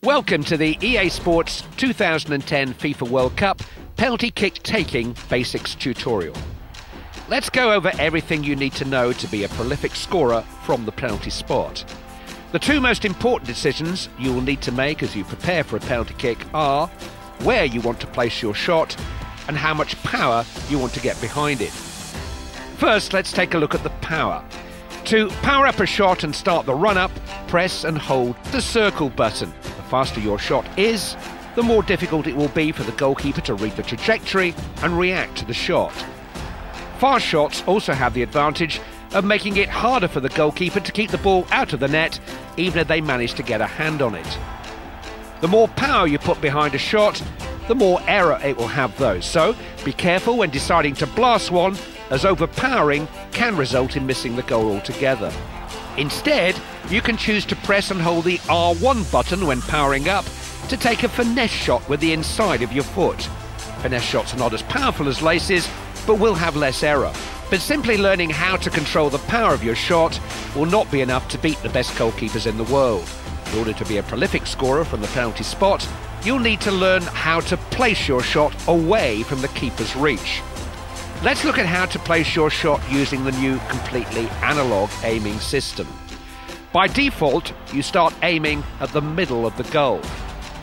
Welcome to the EA Sports 2010 FIFA World Cup penalty kick taking basics tutorial. Let's go over everything you need to know to be a prolific scorer from the penalty spot. The two most important decisions you will need to make as you prepare for a penalty kick are where you want to place your shot and how much power you want to get behind it. First, let's take a look at the power. To power up a shot and start the run-up, press and hold the circle button. The faster your shot is, the more difficult it will be for the goalkeeper to read the trajectory and react to the shot. Fast shots also have the advantage of making it harder for the goalkeeper to keep the ball out of the net, even if they manage to get a hand on it. The more power you put behind a shot, the more error it will have though, so be careful when deciding to blast one, as overpowering can result in missing the goal altogether. Instead, you can choose to press and hold the R1 button when powering up to take a finesse shot with the inside of your foot. Finesse shots are not as powerful as laces, but will have less error. But simply learning how to control the power of your shot will not be enough to beat the best goalkeepers in the world. In order to be a prolific scorer from the penalty spot, you'll need to learn how to place your shot away from the keeper's reach. Let's look at how to place your shot using the new completely analog aiming system. By default, you start aiming at the middle of the goal.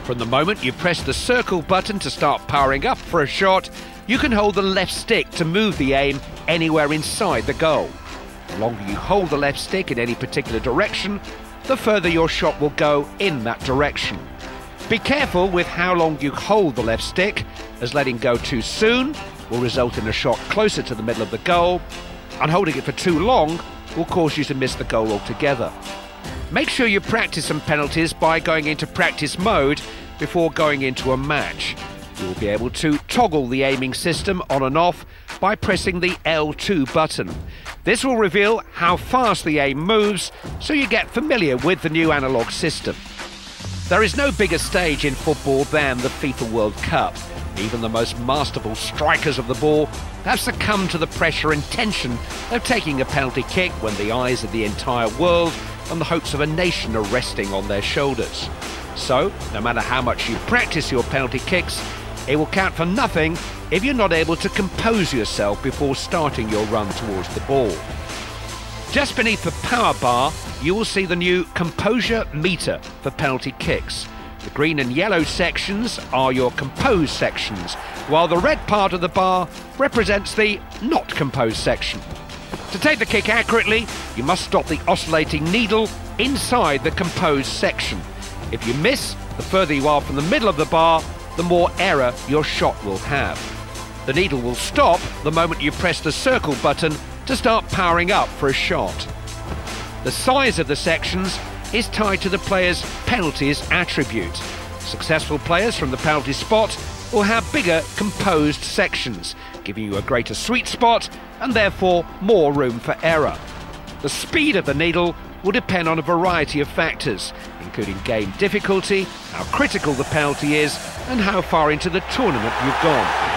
From the moment you press the circle button to start powering up for a shot, you can hold the left stick to move the aim anywhere inside the goal. The longer you hold the left stick in any particular direction, the further your shot will go in that direction. Be careful with how long you hold the left stick, as letting go too soon will result in a shot closer to the middle of the goal, and holding it for too long will cause you to miss the goal altogether. Make sure you practice some penalties by going into practice mode before going into a match. You will be able to toggle the aiming system on and off by pressing the L2 button. This will reveal how fast the aim moves, so you get familiar with the new analog system. There is no bigger stage in football than the FIFA World Cup. Even the most masterful strikers of the ball have succumbed to the pressure and tension of taking a penalty kick when the eyes of the entire world and the hopes of a nation are resting on their shoulders. So, no matter how much you practice your penalty kicks, it will count for nothing if you're not able to compose yourself before starting your run towards the ball. Just beneath the power bar, you will see the new composure meter for penalty kicks. The green and yellow sections are your composed sections, while the red part of the bar represents the not composed section. To take the kick accurately, you must stop the oscillating needle inside the composed section. If you miss, the further you are from the middle of the bar, the more error your shot will have. The needle will stop the moment you press the circle button to start powering up for a shot. The size of the sections is tied to the player's penalties attribute. Successful players from the penalty spot will have bigger composed sections, giving you a greater sweet spot and therefore more room for error. The speed of the needle will depend on a variety of factors, including game difficulty, how critical the penalty is, and how far into the tournament you've gone.